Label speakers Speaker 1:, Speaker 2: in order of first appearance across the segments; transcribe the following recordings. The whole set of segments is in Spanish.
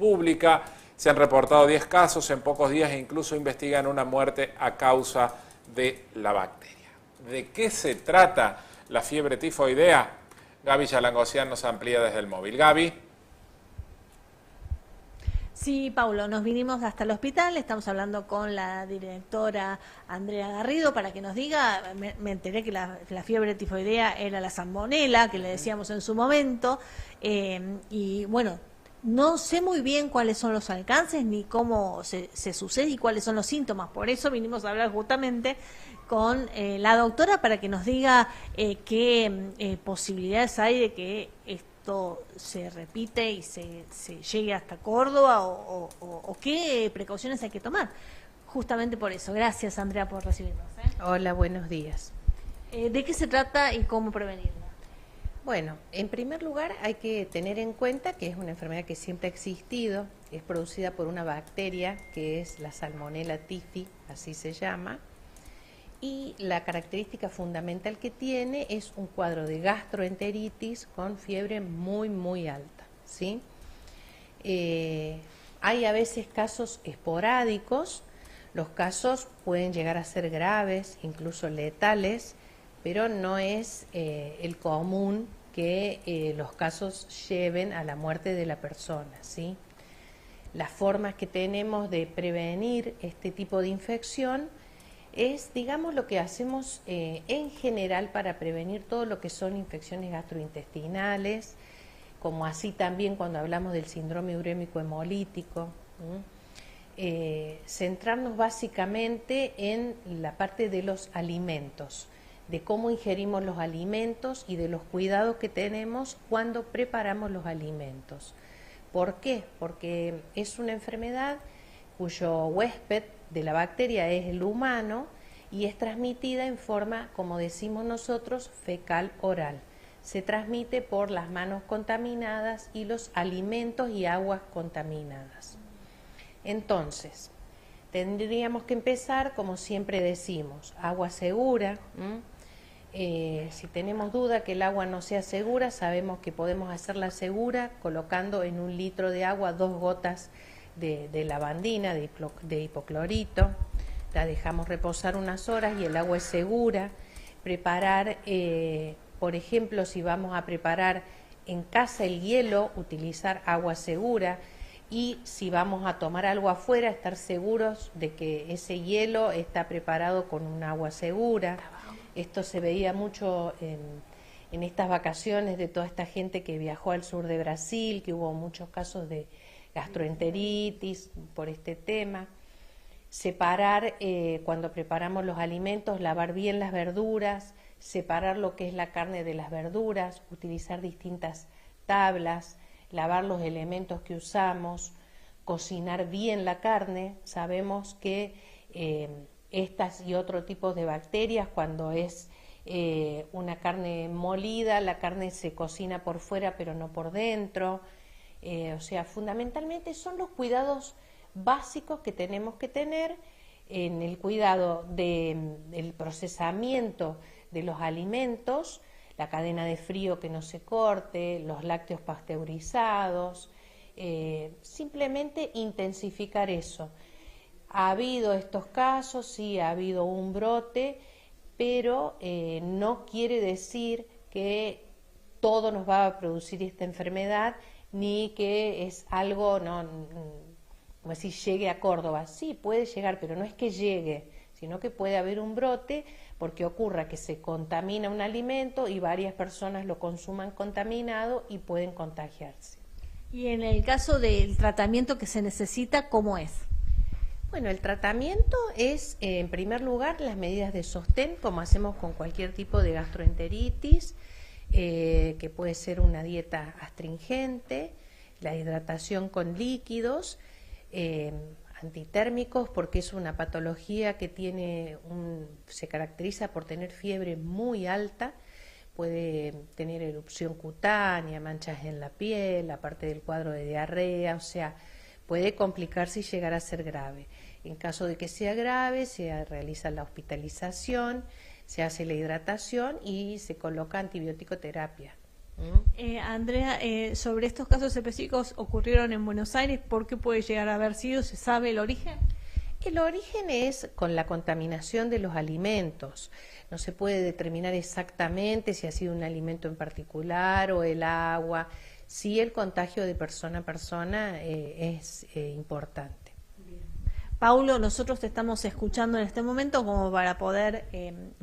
Speaker 1: pública. Se han reportado 10 casos en pocos días e incluso investigan una muerte a causa de la bacteria. ¿De qué se trata la fiebre tifoidea? Gaby Yalangosian nos amplía desde el móvil. Gaby.
Speaker 2: Sí, Paulo, nos vinimos hasta el hospital, estamos hablando con la directora Andrea Garrido para que nos diga, me enteré que la fiebre tifoidea era la salmonela, que le decíamos en su momento, y bueno, no sé muy bien cuáles son los alcances ni cómo se sucede y cuáles son los síntomas, por eso vinimos a hablar justamente con la doctora para que nos diga qué posibilidades hay de que se repite y se llegue hasta Córdoba o qué precauciones hay que tomar. Justamente por eso. Gracias, Andrea, por recibirnos.
Speaker 3: Hola, buenos días.
Speaker 2: ¿De qué se trata y cómo prevenirla?
Speaker 3: Bueno, en primer lugar hay que tener en cuenta que es una enfermedad que siempre ha existido, es producida por una bacteria que es la Salmonella typhi, así se llama, y la característica fundamental que tiene es un cuadro de gastroenteritis con fiebre muy alta, ¿sí? Hay a veces casos esporádicos, los casos pueden llegar a ser graves, incluso letales, pero no es el común que los casos lleven a la muerte de la persona, ¿sí? Las formas que tenemos de prevenir este tipo de infección es, digamos, lo que hacemos en general para prevenir todo lo que son infecciones gastrointestinales, como así también cuando hablamos del síndrome urémico hemolítico, centrarnos básicamente en la parte de los alimentos, de cómo ingerimos los alimentos y de los cuidados que tenemos cuando preparamos los alimentos. ¿Por qué? Porque es una enfermedad cuyo huésped de la bacteria es el humano y es transmitida en forma, como decimos nosotros, fecal-oral. Se transmite por las manos contaminadas y los alimentos y aguas contaminadas. Entonces, tendríamos que empezar, como siempre decimos, agua segura. Si tenemos duda que el agua no sea segura, sabemos que podemos hacerla segura colocando en 1 litro de agua 2 gotas de lavandina, de hipoclorito, la dejamos reposar unas horas y el agua es segura. Preparar, por ejemplo, si vamos a preparar en casa el hielo, utilizar agua segura, y si vamos a tomar algo afuera, estar seguros de que ese hielo está preparado con un agua segura. Esto se veía mucho en estas vacaciones de toda esta gente que viajó al sur de Brasil, que hubo muchos casos de gastroenteritis por este tema. Separar, cuando preparamos los alimentos, lavar bien las verduras, separar lo que es la carne de las verduras, utilizar distintas tablas, lavar los elementos que usamos, cocinar bien la carne. Sabemos que estas y otro tipo de bacterias, cuando es una carne molida, la carne se cocina por fuera pero no por dentro. O sea, fundamentalmente son los cuidados básicos que tenemos que tener en el cuidado del procesamiento de los alimentos, la cadena de frío que no se corte, los lácteos pasteurizados, simplemente intensificar eso. Ha habido estos casos, sí, ha habido un brote, pero no quiere decir que todo nos va a producir esta enfermedad, ni que es algo, no, como si llegue a Córdoba. Sí, puede llegar, pero no es que llegue, sino que puede haber un brote porque ocurra que se contamina un alimento y varias personas lo consuman contaminado y pueden contagiarse.
Speaker 2: Y en el caso del tratamiento que se necesita, ¿cómo es?
Speaker 3: Bueno, el tratamiento es, en primer lugar, las medidas de sostén, como hacemos con cualquier tipo de gastroenteritis, que puede ser una dieta astringente, la hidratación con líquidos, antitérmicos, porque es una patología que se caracteriza por tener fiebre muy alta, puede tener erupción cutánea, manchas en la piel, aparte del cuadro de diarrea, o sea, puede complicarse y llegar a ser grave. En caso de que sea grave, se realiza la hospitalización, se hace la hidratación y se coloca antibiótico terapia.
Speaker 2: Andrea, sobre estos casos específicos ocurrieron en Buenos Aires, ¿por qué puede llegar a haber sido? ¿Se sabe el origen?
Speaker 3: El origen es con la contaminación de los alimentos. No se puede determinar exactamente si ha sido un alimento en particular o el agua. Sí, el contagio de persona a persona es importante.
Speaker 2: Paulo, nosotros te estamos escuchando en este momento como para poder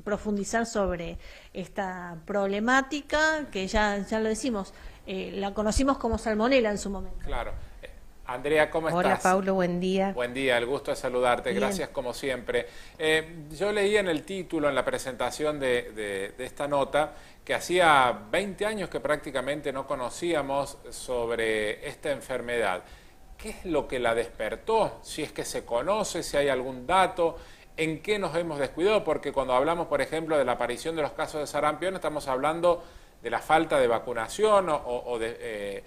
Speaker 2: profundizar sobre esta problemática que ya lo decimos, la conocimos como salmonela en su momento.
Speaker 1: Claro. Andrea, ¿cómo estás?
Speaker 3: Hola, Paulo, buen día.
Speaker 1: Buen día, el gusto de saludarte,
Speaker 3: Bien.
Speaker 1: gracias como siempre. Yo leí en el título, en la presentación de esta nota, que hacía 20 años que prácticamente no conocíamos sobre esta enfermedad. ¿Qué es lo que la despertó? Si es que se conoce, si hay algún dato, ¿en qué nos hemos descuidado? Porque cuando hablamos, por ejemplo, de la aparición de los casos de sarampión, estamos hablando de la falta de vacunación o de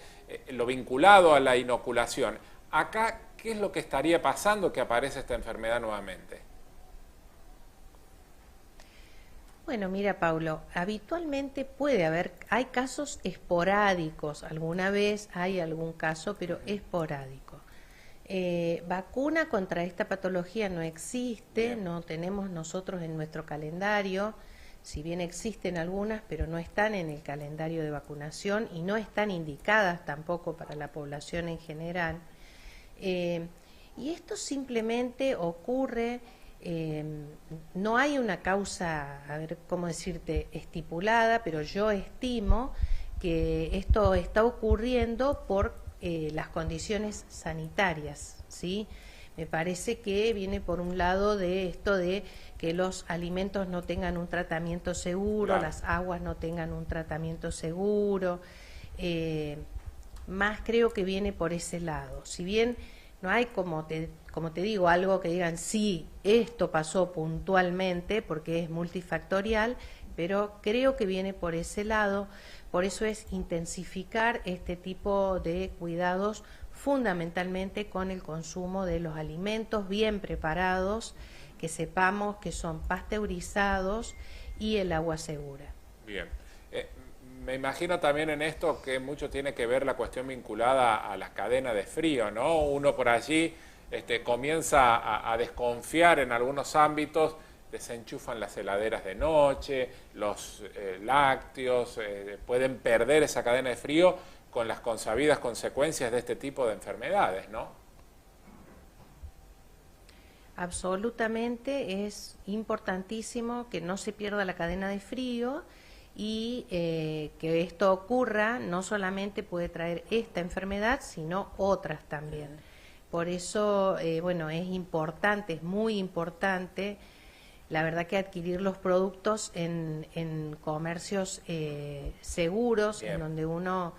Speaker 1: lo vinculado a la inoculación. Acá, ¿qué es lo que estaría pasando que aparece esta enfermedad nuevamente?
Speaker 3: Bueno, mira, Paulo, habitualmente hay casos esporádicos, alguna vez hay algún caso, pero esporádico. Vacuna contra esta patología no existe,
Speaker 1: Bien.
Speaker 3: No tenemos nosotros en nuestro calendario, si bien existen algunas, pero no están en el calendario de vacunación y no están indicadas tampoco para la población en general. Y esto simplemente ocurre, no hay una causa, a ver cómo decirte, estipulada, pero yo estimo que esto está ocurriendo por las condiciones sanitarias, ¿sí? Me parece que viene por un lado de esto de que los alimentos no tengan un tratamiento seguro,
Speaker 1: Claro.
Speaker 3: Las aguas no tengan un tratamiento seguro, más creo que viene por ese lado. Si bien no hay, como te digo, algo que digan, sí, esto pasó puntualmente, porque es multifactorial, pero creo que viene por ese lado. Por eso es intensificar este tipo de cuidados, fundamentalmente con el consumo de los alimentos bien preparados, que sepamos que son pasteurizados, y el agua segura.
Speaker 1: Bien. Me imagino también en esto que mucho tiene que ver la cuestión vinculada a la cadena de frío, ¿no? Uno por allí comienza a desconfiar en algunos ámbitos, desenchufan las heladeras de noche, los lácteos, pueden perder esa cadena de frío con las consabidas consecuencias de este tipo de enfermedades, ¿no?
Speaker 3: Absolutamente, es importantísimo que no se pierda la cadena de frío y que esto ocurra no solamente puede traer esta enfermedad, sino otras también. Por eso, bueno, es importante, es muy importante, la verdad, que adquirir los productos en comercios seguros,
Speaker 1: Bien.
Speaker 3: en donde uno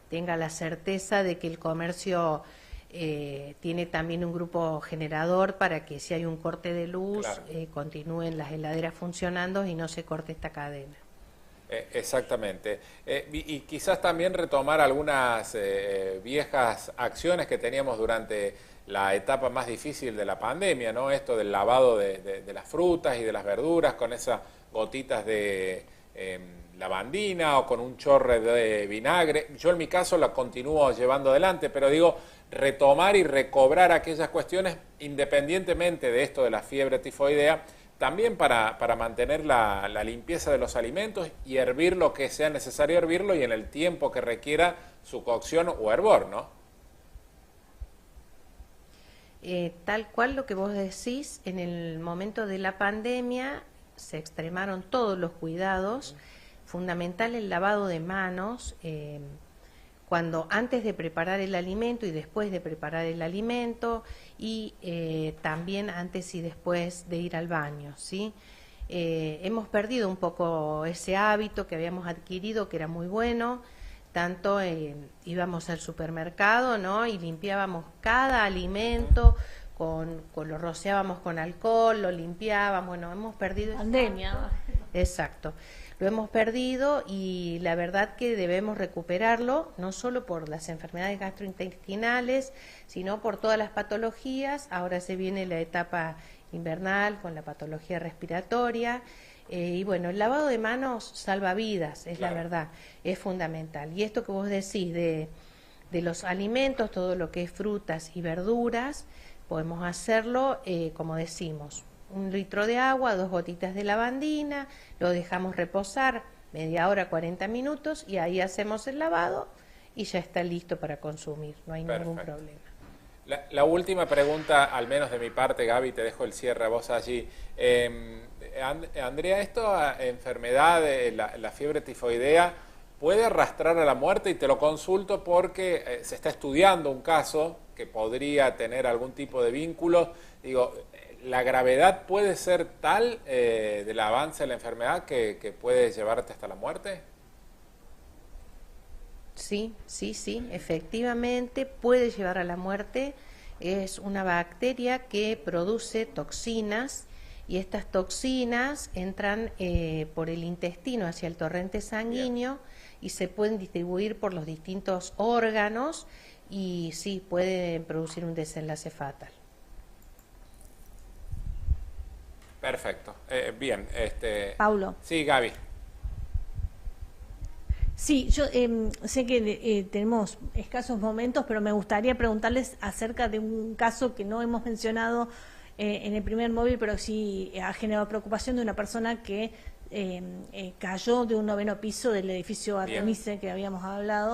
Speaker 3: tenga la certeza de que el comercio tiene también un grupo generador para que si hay un corte de luz,
Speaker 1: Claro.
Speaker 3: Continúen las heladeras funcionando y no se corte esta cadena.
Speaker 1: Exactamente. Y quizás también retomar algunas viejas acciones que teníamos durante la etapa más difícil de la pandemia, ¿no? Esto del lavado de las frutas y de las verduras con esas gotitas de lavandina o con un chorre de vinagre. Yo en mi caso la continúo llevando adelante, pero digo, retomar y recobrar aquellas cuestiones independientemente de esto de la fiebre tifoidea, también para mantener la limpieza de los alimentos y hervir lo que sea necesario hervirlo y en el tiempo que requiera su cocción o hervor, ¿no?
Speaker 3: Tal cual lo que vos decís, en el momento de la pandemia se extremaron todos los cuidados, fundamental el lavado de manos, antes de preparar el alimento y después de preparar el alimento, y también antes y después de ir al baño, ¿sí? Hemos perdido un poco ese hábito que habíamos adquirido, que era muy bueno. Tanto íbamos al supermercado, ¿no? Y limpiábamos cada alimento, lo rociábamos con alcohol, lo limpiábamos, bueno, hemos perdido...
Speaker 2: Pandemia.
Speaker 3: Exacto, lo hemos perdido y la verdad que debemos recuperarlo, no solo por las enfermedades gastrointestinales, sino por todas las patologías. Ahora se viene la etapa invernal con la patología respiratoria. Y bueno, el lavado de manos salva vidas, es
Speaker 1: Claro.
Speaker 3: la verdad, es fundamental. Y esto que vos decís de los alimentos, todo lo que es frutas y verduras, podemos hacerlo, como decimos, 1 litro de agua, 2 gotitas de lavandina, lo dejamos reposar media hora, 40 minutos y ahí hacemos el lavado y ya está listo para consumir, no hay ningún
Speaker 1: Perfecto.
Speaker 3: problema.
Speaker 1: La última pregunta, al menos de mi parte, Gaby, te dejo el cierre a vos allí. Andrea, esta enfermedad, la fiebre tifoidea, puede arrastrar a la muerte, y te lo consulto porque se está estudiando un caso que podría tener algún tipo de vínculo. Digo, ¿la gravedad puede ser tal del avance de la enfermedad que puede llevarte hasta la muerte?
Speaker 3: Sí, efectivamente puede llevar a la muerte. Es una bacteria que produce toxinas y estas toxinas entran por el intestino hacia el torrente sanguíneo y se pueden distribuir por los distintos órganos y sí, pueden producir un desenlace fatal.
Speaker 1: Perfecto. Bien.
Speaker 2: Paulo.
Speaker 1: Sí, Gaby.
Speaker 2: Sí, yo sé que tenemos escasos momentos, pero me gustaría preguntarles acerca de un caso que no hemos mencionado en el primer móvil, pero sí ha generado preocupación, de una persona que cayó de un 9º piso del edificio
Speaker 1: Bien.
Speaker 2: Artemise que habíamos hablado.